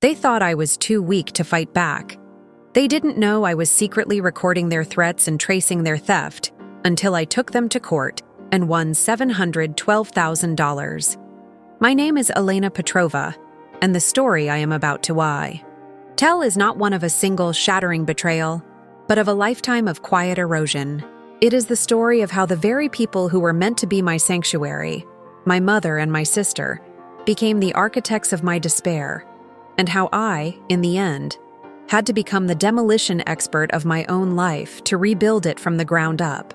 They thought I was too weak to fight back. They didn't know I was secretly recording their threats and tracing their theft until I took them to court and won $712,000. My name is Elena Petrova, and the story I am about to tell is not one of a single shattering betrayal, but of a lifetime of quiet erosion. It is the story of how the very people who were meant to be my sanctuary, my mother and my sister, became the architects of my despair, and how I, in the end, had to become the demolition expert of my own life to rebuild it from the ground up.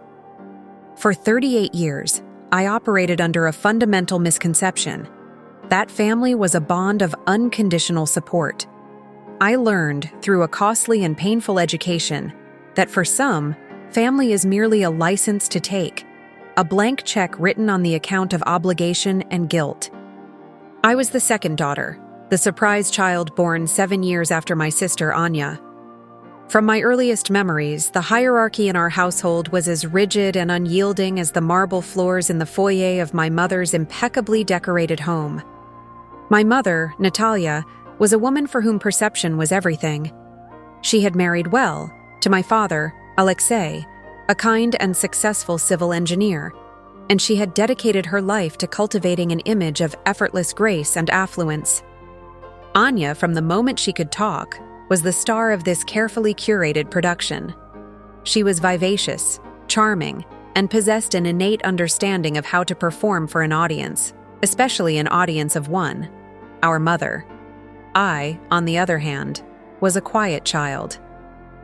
For 38 years, I operated under a fundamental misconception. That family was a bond of unconditional support. I learned through a costly and painful education that for some, family is merely a license to take, a blank check written on the account of obligation and guilt. I was the second daughter, the surprise child born 7 years after my sister Anya. From my earliest memories, the hierarchy in our household was as rigid and unyielding as the marble floors in the foyer of my mother's impeccably decorated home. My mother, Natalia, was a woman for whom perception was everything. She had married well to my father, Alexei, a kind and successful civil engineer, and she had dedicated her life to cultivating an image of effortless grace and affluence. Anya, from the moment she could talk, was the star of this carefully curated production. She was vivacious, charming, and possessed an innate understanding of how to perform for an audience, especially an audience of one, our mother. I, on the other hand, was a quiet child.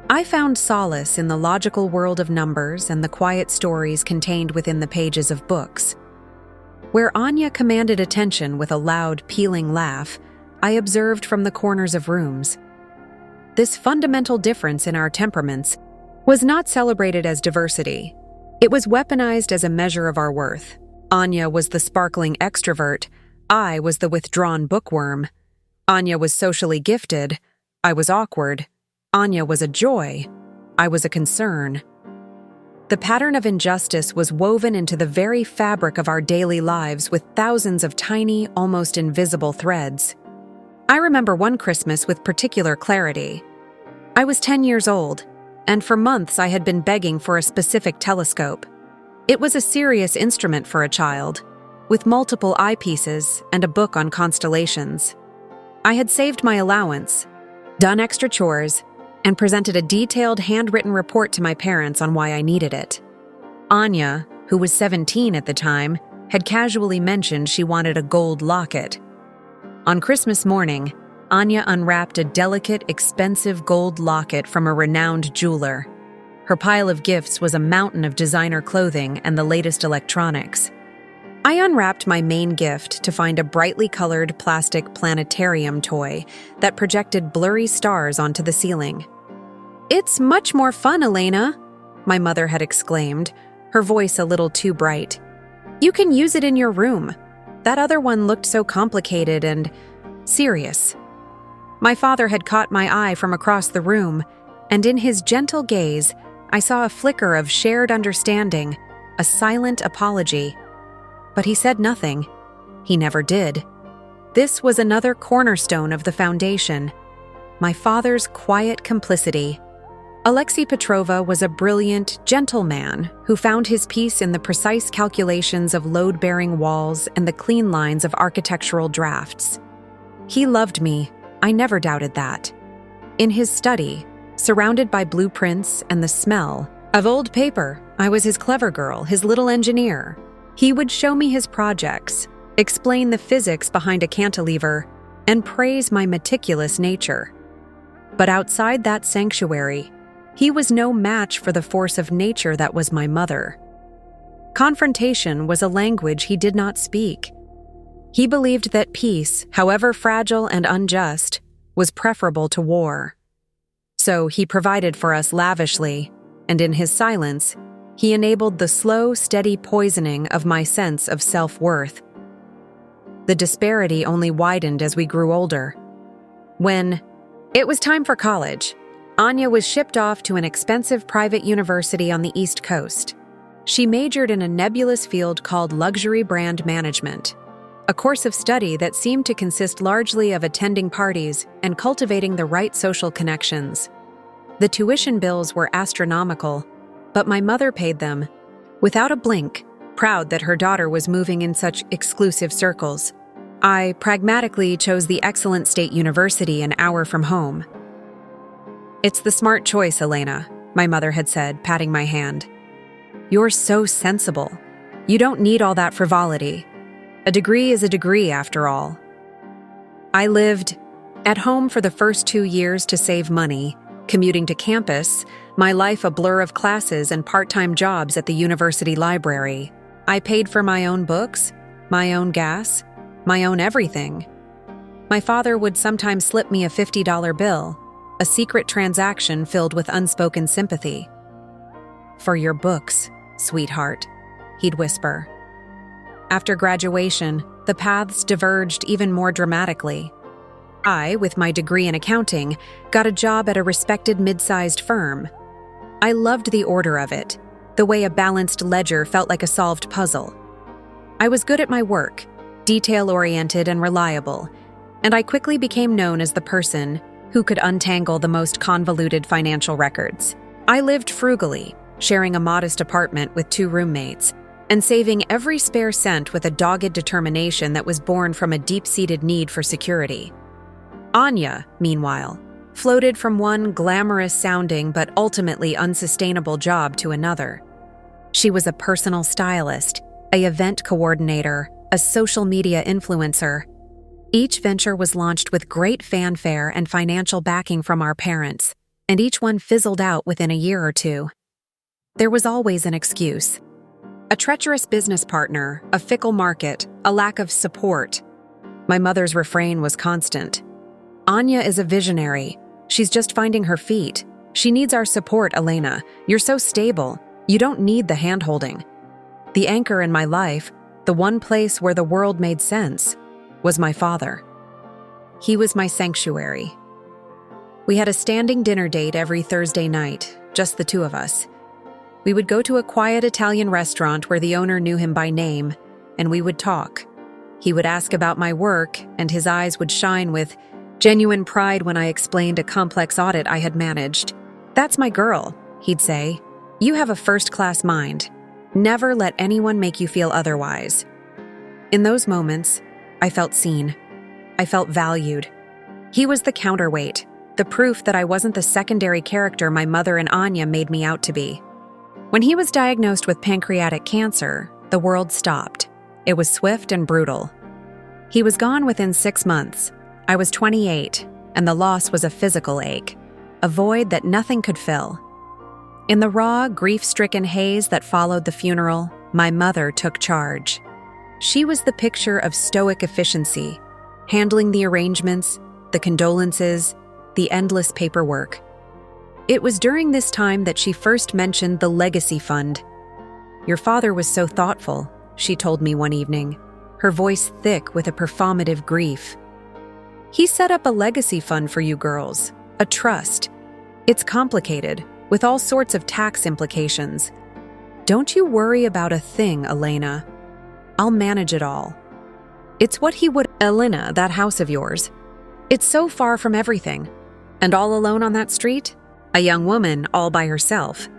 I found solace in the logical world of numbers and the quiet stories contained within the pages of books. Where Anya commanded attention with a loud, pealing laugh, I observed from the corners of rooms. This fundamental difference in our temperaments was not celebrated as diversity. It was weaponized as a measure of our worth. Anya was the sparkling extrovert. I was the withdrawn bookworm. Anya was socially gifted. I was awkward. Anya was a joy. I was a concern. The pattern of injustice was woven into the very fabric of our daily lives with thousands of tiny, almost invisible threads. I remember one Christmas with particular clarity. I was 10 years old, and for months I had been begging for a specific telescope. It was a serious instrument for a child, with multiple eyepieces and a book on constellations. I had saved my allowance, done extra chores, and presented a detailed handwritten report to my parents on why I needed it. Anya, who was 17 at the time, had casually mentioned she wanted a gold locket. On Christmas morning, Anya unwrapped a delicate, expensive gold locket from a renowned jeweler. Her pile of gifts was a mountain of designer clothing and the latest electronics. I unwrapped my main gift to find a brightly colored plastic planetarium toy that projected blurry stars onto the ceiling. "It's much more fun, Elena," my mother had exclaimed, her voice a little too bright. "You can use it in your room. That other one looked so complicated and serious." My father had caught my eye from across the room, and in his gentle gaze, I saw a flicker of shared understanding, a silent apology. But he said nothing. He never did. This was another cornerstone of the foundation, my father's quiet complicity. Elena Petrova was a brilliant, gentle man who found his peace in the precise calculations of load-bearing walls and the clean lines of architectural drafts. He loved me, I never doubted that. In his study, surrounded by blueprints and the smell of old paper, I was his clever girl, his little engineer. He would show me his projects, explain the physics behind a cantilever, and praise my meticulous nature. But outside that sanctuary, he was no match for the force of nature that was my mother. Confrontation was a language he did not speak. He believed that peace, however fragile and unjust, was preferable to war. So he provided for us lavishly, and in his silence, he enabled the slow, steady poisoning of my sense of self-worth. The disparity only widened as we grew older. When it was time for college, Anya was shipped off to an expensive private university on the East Coast. She majored in a nebulous field called luxury brand management. a course of study that seemed to consist largely of attending parties and cultivating the right social connections. The tuition bills were astronomical, but my mother paid them, without a blink, proud that her daughter was moving in such exclusive circles. I pragmatically chose the excellent state university an hour from home. "It's the smart choice, Elena," my mother had said, patting my hand. "You're so sensible. You don't need all that frivolity. A degree is a degree, after all." I lived at home for the first 2 years to save money, commuting to campus, my life a blur of classes and part-time jobs at the university library. I paid for my own books, my own gas, my own everything. My father would sometimes slip me a $50 bill, a secret transaction filled with unspoken sympathy. "For your books, sweetheart," he'd whisper. After graduation, the paths diverged even more dramatically. I, with my degree in accounting, got a job at a respected mid-sized firm. I loved the order of it, the way a balanced ledger felt like a solved puzzle. I was good at my work, detail-oriented and reliable, and I quickly became known as the person who could untangle the most convoluted financial records. I lived frugally, sharing a modest apartment with 2 roommates, and saving every spare cent with a dogged determination that was born from a deep-seated need for security. Anya, meanwhile, floated from one glamorous-sounding but ultimately unsustainable job to another. She was a personal stylist, an event coordinator, a social media influencer. Each venture was launched with great fanfare and financial backing from our parents, and each one fizzled out within a year or two. There was always an excuse. A treacherous business partner, a fickle market, a lack of support. My mother's refrain was constant. "Anya is a visionary. She's just finding her feet. She needs our support, Elena. You're so stable. You don't need the hand-holding." The anchor in my life, the one place where the world made sense, was my father. He was my sanctuary. We had a standing dinner date every Thursday night, just the 2 of us. We would go to a quiet Italian restaurant where the owner knew him by name, and we would talk. He would ask about my work, and his eyes would shine with genuine pride when I explained a complex audit I had managed. "That's my girl," he'd say. "You have a first-class mind. Never let anyone make you feel otherwise." In those moments, I felt seen. I felt valued. He was the counterweight, the proof that I wasn't the secondary character my mother and Anya made me out to be. When he was diagnosed with pancreatic cancer, the world stopped. It was swift and brutal. He was gone within 6 months. I was 28, and the loss was a physical ache, a void that nothing could fill. In the raw, grief-stricken haze that followed the funeral, my mother took charge. She was the picture of stoic efficiency, handling the arrangements, the condolences, the endless paperwork. It was during this time that she first mentioned the legacy fund. "Your father was so thoughtful," she told me one evening, her voice thick with a performative grief. "He set up a legacy fund for you girls, a trust. It's complicated, with all sorts of tax implications. Don't you worry about a thing, Elena. I'll manage it all." It's what he would— "Elena, that house of yours. It's so far from everything. And all alone on that street? A young woman all by herself.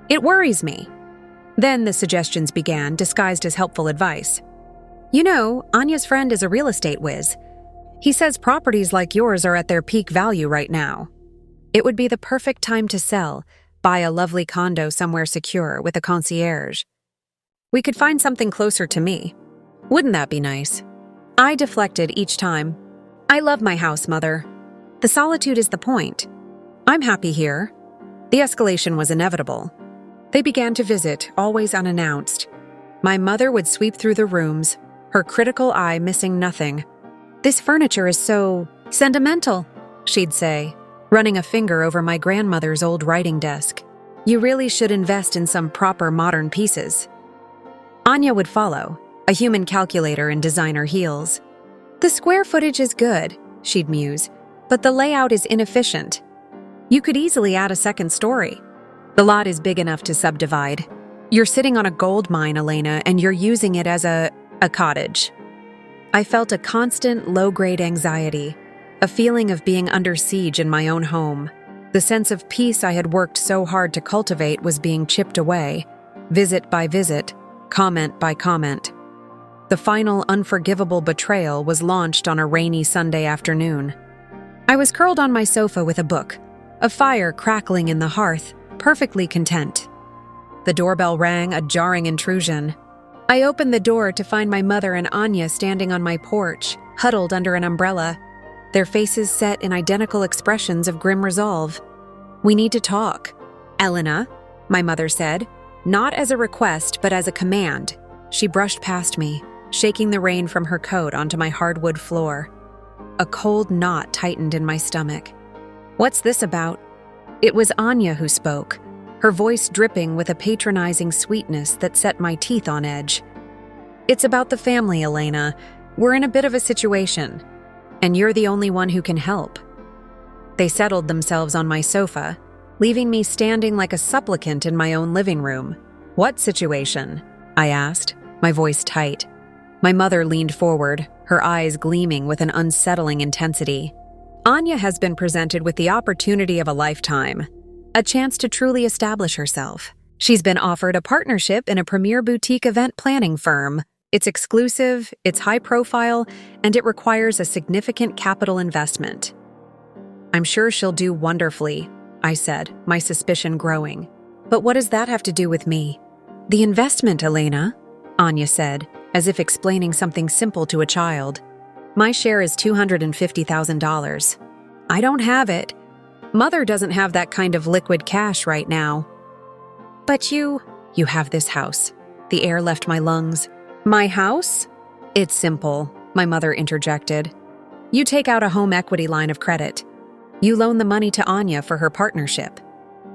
It worries me." Then the suggestions began, disguised as helpful advice. "You know, Anya's friend is a real estate whiz. He says properties like yours are at their peak value right now. It would be the perfect time to sell, buy a lovely condo somewhere secure with a concierge. We could find something closer to me. Wouldn't that be nice?" I deflected each time. "I love my house, Mother. The solitude is the point. I'm happy here." The escalation was inevitable. They began to visit, always unannounced. My mother would sweep through the rooms, her critical eye missing nothing. "This furniture is so sentimental," she'd say, running a finger over my grandmother's old writing desk. "You really should invest in some proper modern pieces." Anya would follow, a human calculator in designer heels. "The square footage is good," she'd muse, "but the layout is inefficient. You could easily add a second story. The lot is big enough to subdivide. You're sitting on a gold mine, Elena, and you're using it as a cottage." I felt a constant, low-grade anxiety, a feeling of being under siege in my own home. The sense of peace I had worked so hard to cultivate was being chipped away, visit by visit, comment by comment. The final unforgivable betrayal was launched on a rainy Sunday afternoon. I was curled on my sofa with a book, a fire crackling in the hearth, perfectly content. The doorbell rang, a jarring intrusion. I opened the door to find my mother and Anya standing on my porch, huddled under an umbrella, their faces set in identical expressions of grim resolve. "We need to talk." "Elena," my mother said, not as a request but as a command. She brushed past me, shaking the rain from her coat onto my hardwood floor. A cold knot tightened in my stomach. "What's this about?" It was Anya who spoke, her voice dripping with a patronizing sweetness that set my teeth on edge. "It's about the family, Elena. We're in a bit of a situation, and you're the only one who can help." They settled themselves on my sofa, leaving me standing like a supplicant in my own living room. "What situation?" I asked, my voice tight. My mother leaned forward, her eyes gleaming with an unsettling intensity. "Anya has been presented with the opportunity of a lifetime, a chance to truly establish herself. She's been offered a partnership in a premier boutique event planning firm. It's exclusive, it's high profile, and it requires a significant capital investment." "I'm sure she'll do wonderfully," I said, my suspicion growing. "But what does that have to do with me?" "The investment, Elena," Anya said, as if explaining something simple to a child. "My share is $250,000. I don't have it. Mother doesn't have that kind of liquid cash right now." "But you have this house." The air left my lungs. "My house?" "It's simple," my mother interjected. "You take out a home equity line of credit. You loan the money to Anya for her partnership.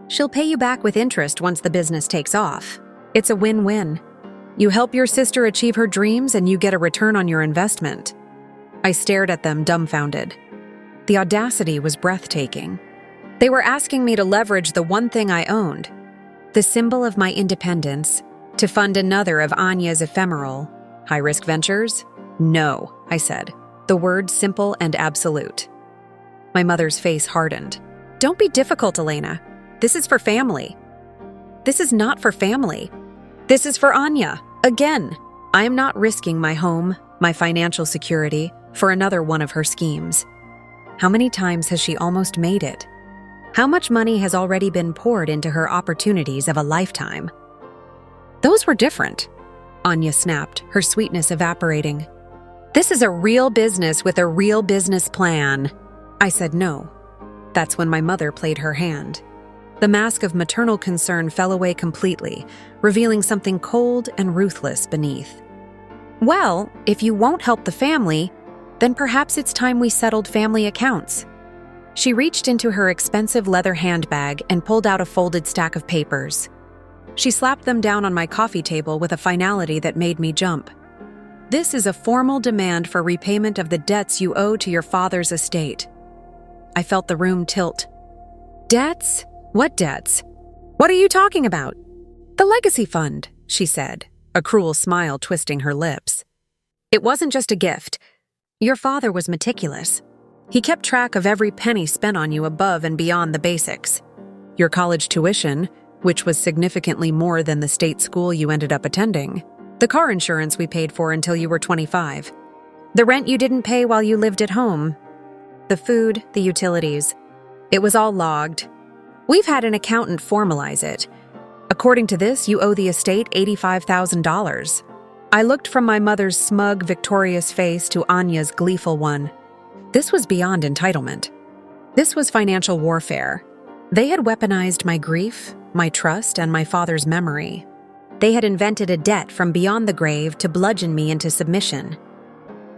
She'll pay you back with interest once the business takes off. It's a win-win. You help your sister achieve her dreams and you get a return on your investment." I stared at them dumbfounded. The audacity was breathtaking. They were asking me to leverage the one thing I owned, the symbol of my independence, to fund another of Anya's ephemeral, high-risk ventures? "No," I said, the word simple and absolute. My mother's face hardened. "Don't be difficult, Elena. This is for family." "This is not for family. This is for Anya. Again, I am not risking my home, my financial security, for another one of her schemes. How many times has she almost made it? How much money has already been poured into her opportunities of a lifetime?" "Those were different," Anya snapped, her sweetness evaporating. "This is a real business with a real business plan." I said no. That's when my mother played her hand. The mask of maternal concern fell away completely, revealing something cold and ruthless beneath. "Well, if you won't help the family, then perhaps it's time we settled family accounts." She reached into her expensive leather handbag and pulled out a folded stack of papers. She slapped them down on my coffee table with a finality that made me jump. "This is a formal demand for repayment of the debts you owe to your father's estate." I felt the room tilt. "Debts? What debts? What are you talking about?" "The legacy fund," she said, a cruel smile twisting her lips. "It wasn't just a gift. Your father was meticulous. He kept track of every penny spent on you above and beyond the basics. Your college tuition, which was significantly more than the state school you ended up attending. The car insurance we paid for until you were 25. The rent you didn't pay while you lived at home. The food, the utilities. It was all logged. We've had an accountant formalize it. According to this, you owe the estate $85,000. I looked from my mother's smug, victorious face to Anya's gleeful one. This was beyond entitlement. This was financial warfare. They had weaponized my grief, my trust, and my father's memory. They had invented a debt from beyond the grave to bludgeon me into submission.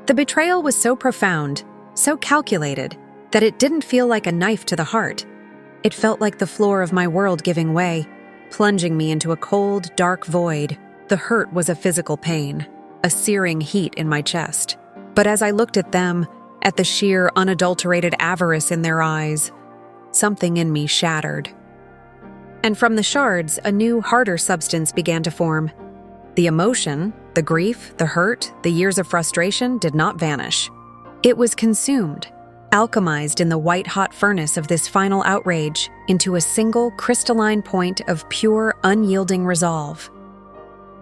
The betrayal was so profound, so calculated, that it didn't feel like a knife to the heart. It felt like the floor of my world giving way, plunging me into a cold, dark void. The hurt was a physical pain, a searing heat in my chest. But as I looked at them, at the sheer, unadulterated avarice in their eyes, something in me shattered. And from the shards, a new, harder substance began to form. The emotion, the grief, the hurt, the years of frustration did not vanish. It was consumed, alchemized in the white-hot furnace of this final outrage into a single crystalline point of pure, unyielding resolve.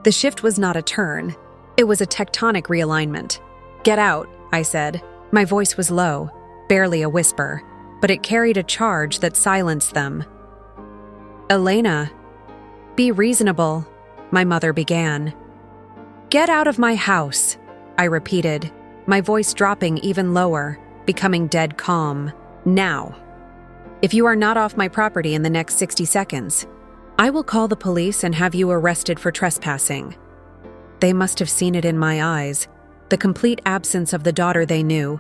The shift was not a turn. It was a tectonic realignment. "Get out," I said. My voice was low, barely a whisper, but it carried a charge that silenced them. "Elena, be reasonable," my mother began. "Get out of my house," I repeated, my voice dropping even lower, becoming dead calm. "Now. If you are not off my property in the next 60 seconds, I will call the police and have you arrested for trespassing." They must have seen it in my eyes, the complete absence of the daughter they knew,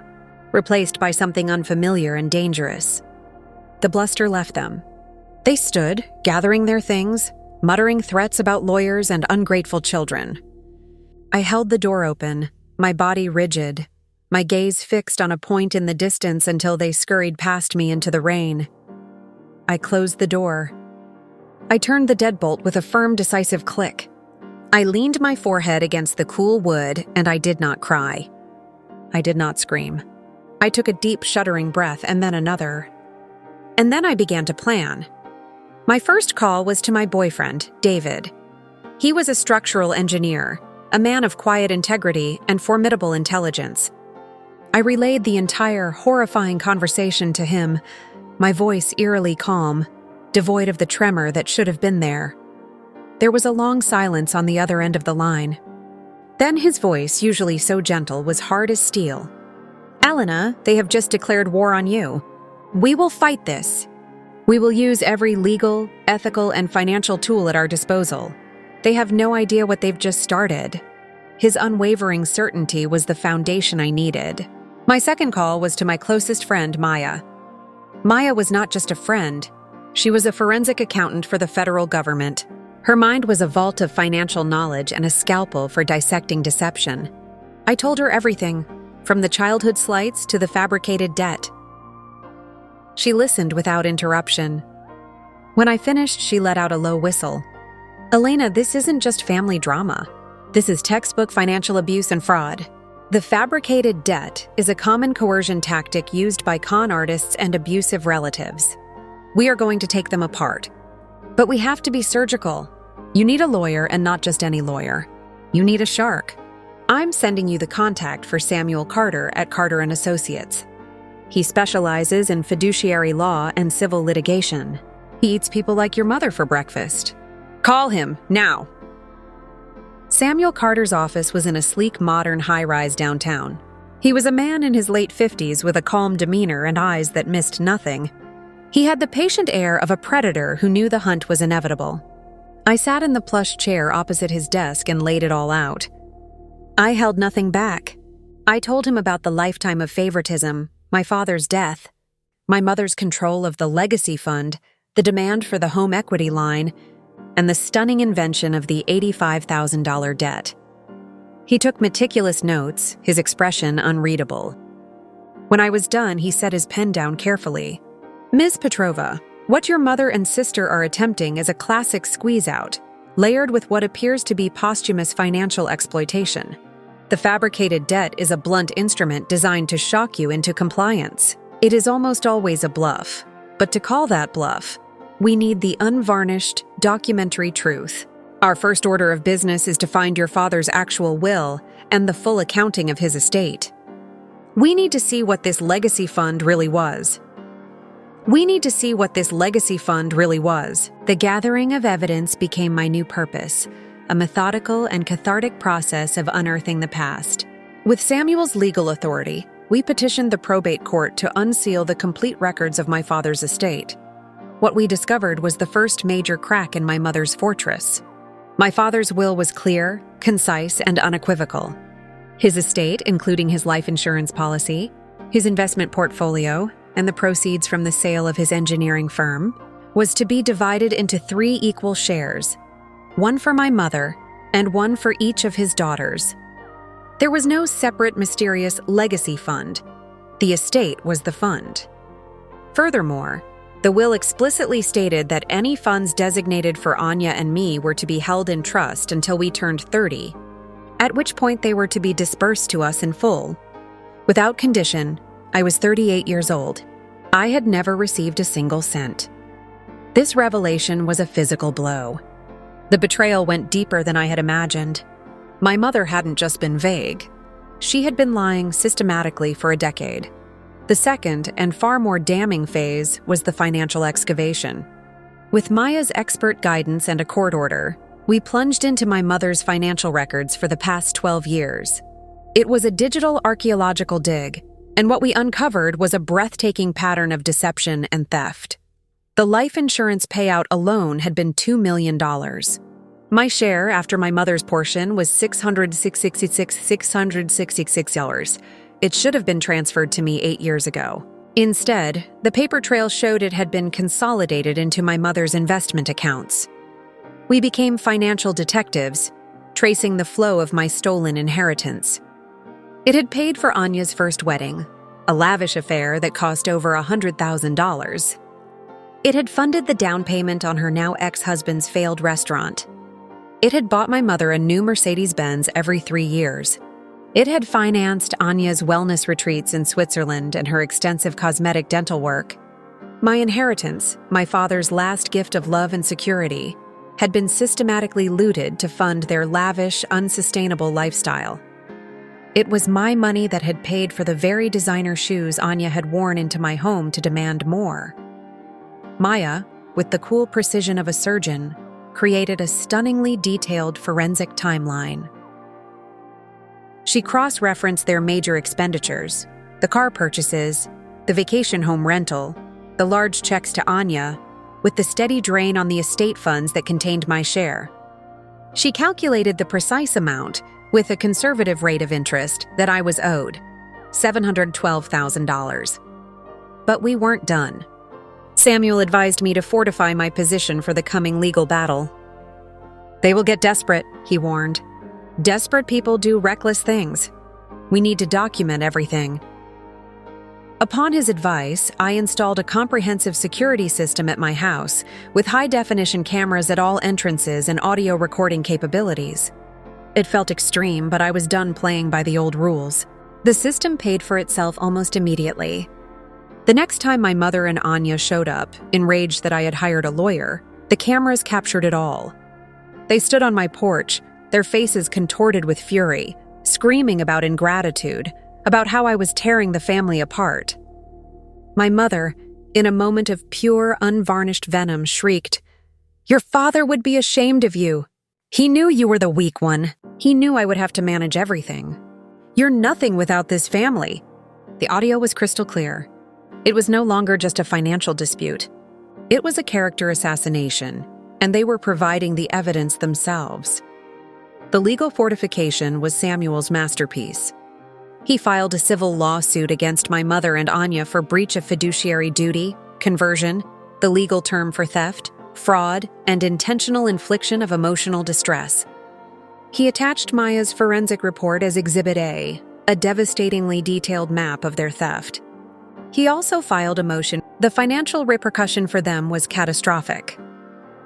replaced by something unfamiliar and dangerous. The bluster left them. They stood, gathering their things, muttering threats about lawyers and ungrateful children. I held the door open, my body rigid, my gaze fixed on a point in the distance until they scurried past me into the rain. I closed the door. I turned the deadbolt with a firm, decisive click. I leaned my forehead against the cool wood, and I did not cry. I did not scream. I took a deep, shuddering breath and then another. And then I began to plan. My first call was to my boyfriend, David. He was a structural engineer, a man of quiet integrity and formidable intelligence. I relayed the entire horrifying conversation to him, my voice eerily calm, devoid of the tremor that should have been there. There was a long silence on the other end of the line. Then his voice, usually so gentle, was hard as steel. "Elena, they have just declared war on you. We will fight this. We will use every legal, ethical, and financial tool at our disposal. They have no idea what they've just started." His unwavering certainty was the foundation I needed. My second call was to my closest friend, Maya. Maya was not just a friend. She was a forensic accountant for the federal government. Her mind was a vault of financial knowledge and a scalpel for dissecting deception. I told her everything, from the childhood slights to the fabricated debt. She listened without interruption. When I finished, she let out a low whistle. "Elena, this isn't just family drama. This is textbook financial abuse and fraud. The fabricated debt is a common coercion tactic used by con artists and abusive relatives. We are going to take them apart. But we have to be surgical. You need a lawyer, and not just any lawyer. You need a shark. I'm sending you the contact for Samuel Carter at Carter & Associates. He specializes in fiduciary law and civil litigation. He eats people like your mother for breakfast. Call him, now." Samuel Carter's office was in a sleek, modern high-rise downtown. He was a man in his late 50s with a calm demeanor and eyes that missed nothing. He had the patient air of a predator who knew the hunt was inevitable. I sat in the plush chair opposite his desk and laid it all out. I held nothing back. I told him about the lifetime of favoritism, my father's death, my mother's control of the legacy fund, the demand for the home equity line, and the stunning invention of the $85,000 debt. He took meticulous notes, his expression unreadable. When I was done, he set his pen down carefully. "Ms. Petrova, what your mother and sister are attempting is a classic squeeze-out, layered with what appears to be posthumous financial exploitation. The fabricated debt is a blunt instrument designed to shock you into compliance. It is almost always a bluff, but to call that bluff, we need the unvarnished, documentary truth. Our first order of business is to find your father's actual will and the full accounting of his estate. We need to see what this legacy fund really was. The gathering of evidence became my new purpose, a methodical and cathartic process of unearthing the past. With Samuel's legal authority, we petitioned the probate court to unseal the complete records of my father's estate. What we discovered was the first major crack in my mother's fortress. My father's will was clear, concise, and unequivocal. His estate, including his life insurance policy, his investment portfolio, and the proceeds from the sale of his engineering firm, was to be divided into 3 equal shares, one for my mother and one for each of his daughters. There was no separate mysterious legacy fund. The estate was the fund. Furthermore, The will explicitly stated that any funds designated for Anya and me were to be held in trust until we turned 30, at which point they were to be dispersed to us in full. Without condition, I was 38 years old. I had never received a single cent. This revelation was a physical blow. The betrayal went deeper than I had imagined. My mother hadn't just been vague. She had been lying systematically for a decade. The second and far more damning phase was the financial excavation. With Maya's expert guidance and a court order, we plunged into my mother's financial records for the past 12 years. It was a digital archaeological dig, and what we uncovered was a breathtaking pattern of deception and theft. The life insurance payout alone had been $2 million. My share after my mother's portion was $666. It should have been transferred to me 8 years ago. Instead, the paper trail showed it had been consolidated into my mother's investment accounts. We became financial detectives, tracing the flow of my stolen inheritance. It had paid for Anya's first wedding, a lavish affair that cost over $100,000. It had funded the down payment on her now ex-husband's failed restaurant. It had bought my mother a new Mercedes-Benz every 3 years. It had financed Anya's wellness retreats in Switzerland and her extensive cosmetic dental work. My inheritance, my father's last gift of love and security, had been systematically looted to fund their lavish, unsustainable lifestyle. It was my money that had paid for the very designer shoes Anya had worn into my home to demand more. Maya, with the cool precision of a surgeon, created a stunningly detailed forensic timeline. She cross-referenced their major expenditures, the car purchases, the vacation home rental, the large checks to Anya, with the steady drain on the estate funds that contained my share. She calculated the precise amount with a conservative rate of interest that I was owed, $712,000. But we weren't done. Samuel advised me to fortify my position for the coming legal battle. "They will get desperate," he warned. "Desperate people do reckless things. We need to document everything." Upon his advice, I installed a comprehensive security system at my house with high-definition cameras at all entrances and audio recording capabilities. It felt extreme, but I was done playing by the old rules. The system paid for itself almost immediately. The next time my mother and Anya showed up, enraged that I had hired a lawyer, the cameras captured it all. They stood on my porch, their faces contorted with fury, screaming about ingratitude, about how I was tearing the family apart. My mother, in a moment of pure, unvarnished venom, shrieked, "Your father would be ashamed of you. He knew you were the weak one. He knew I would have to manage everything. You're nothing without this family." The audio was crystal clear. It was no longer just a financial dispute. It was a character assassination, and they were providing the evidence themselves. The legal fortification was Samuel's masterpiece. He filed a civil lawsuit against my mother and Anya for breach of fiduciary duty, conversion, the legal term for theft, fraud, and intentional infliction of emotional distress. He attached Maya's forensic report as Exhibit A, a devastatingly detailed map of their theft. He also filed a motion. The financial repercussion for them was catastrophic.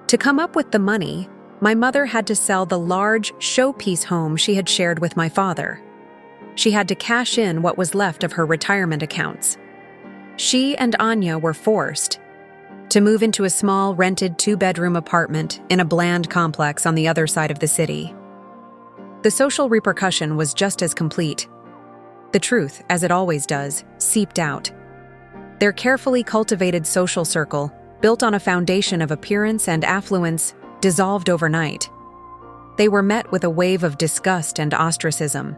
To come up with the money, my mother had to sell the large showpiece home she had shared with my father. She had to cash in what was left of her retirement accounts. She and Anya were forced to move into a small rented 2-bedroom apartment in a bland complex on the other side of the city. The social repercussion was just as complete. The truth, as it always does, seeped out. Their carefully cultivated social circle, built on a foundation of appearance and affluence, dissolved overnight. They were met with a wave of disgust and ostracism.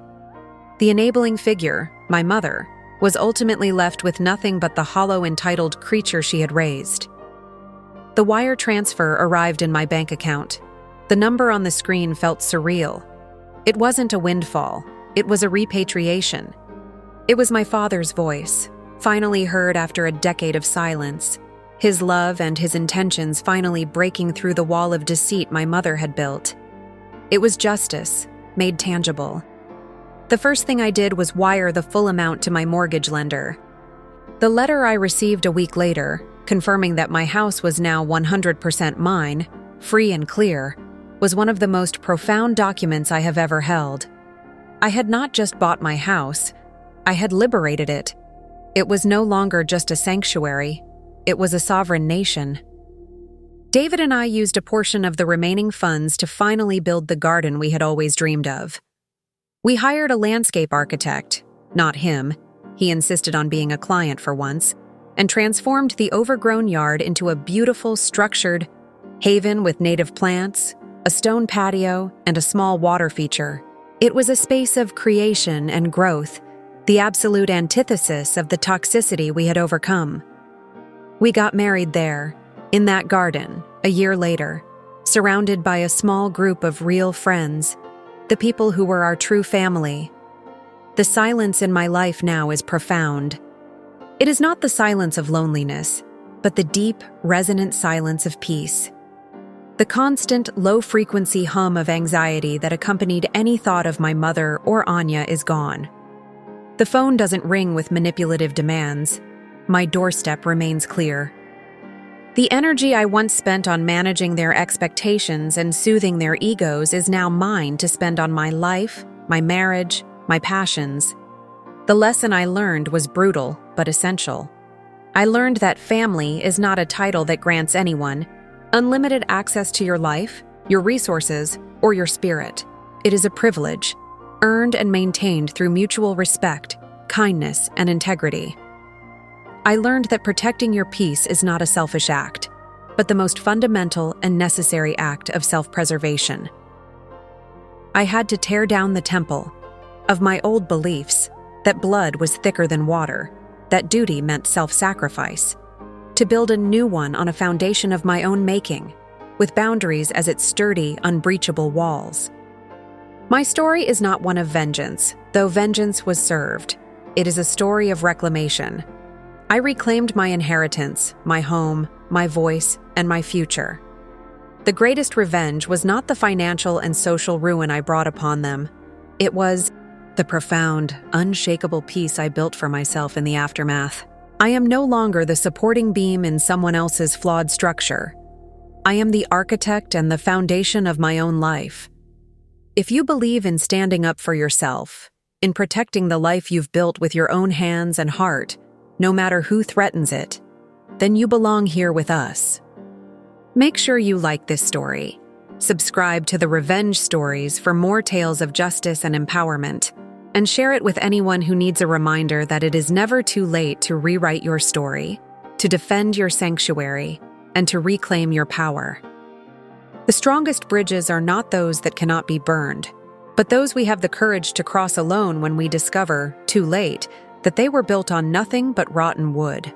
The enabling figure, my mother, was ultimately left with nothing but the hollow, entitled creature she had raised. The wire transfer arrived in my bank account. The number on the screen felt surreal. It wasn't a windfall. It was a repatriation. It was my father's voice, finally heard after a decade of silence, his love and his intentions finally breaking through the wall of deceit my mother had built. It was justice, made tangible. The first thing I did was wire the full amount to my mortgage lender. The letter I received a week later, Confirming that my house was now 100% mine, free and clear, was one of the most profound documents I have ever held. I had not just bought my house, I had liberated it. It was no longer just a sanctuary, it was a sovereign nation. David and I used a portion of the remaining funds to finally build the garden we had always dreamed of. We hired a landscape architect, not him, he insisted on being a client for once, and transformed the overgrown yard into a beautiful, structured haven with native plants, a stone patio, and a small water feature. It was a space of creation and growth, the absolute antithesis of the toxicity we had overcome. We got married there, in that garden, a year later, surrounded by a small group of real friends, the people who were our true family. The silence in my life now is profound. It is not the silence of loneliness, but the deep, resonant silence of peace. The constant, low-frequency hum of anxiety that accompanied any thought of my mother or Anya is gone. The phone doesn't ring with manipulative demands. My doorstep remains clear. The energy I once spent on managing their expectations and soothing their egos is now mine to spend on my life, my marriage, my passions. The lesson I learned was brutal, but essential. I learned that family is not a title that grants anyone unlimited access to your life, your resources, or your spirit. It is a privilege, earned and maintained through mutual respect, kindness, and integrity. I learned that protecting your peace is not a selfish act, but the most fundamental and necessary act of self-preservation. I had to tear down the temple of my old beliefs that blood was thicker than water, that duty meant self-sacrifice, to build a new one on a foundation of my own making, with boundaries as its sturdy, unbreachable walls. My story is not one of vengeance, though vengeance was served. It is a story of reclamation. I reclaimed my inheritance, my home, my voice, and my future. The greatest revenge was not the financial and social ruin I brought upon them. It was the profound, unshakable peace I built for myself in the aftermath. I am no longer the supporting beam in someone else's flawed structure. I am the architect and the foundation of my own life. If you believe in standing up for yourself, in protecting the life you've built with your own hands and heart, no matter who threatens it, then you belong here with us. Make sure you like this story. Subscribe to the Revenge Stories for more tales of justice and empowerment, and share it with anyone who needs a reminder that it is never too late to rewrite your story, to defend your sanctuary, and to reclaim your power. The strongest bridges are not those that cannot be burned, but those we have the courage to cross alone when we discover, too late, that they were built on nothing but rotten wood.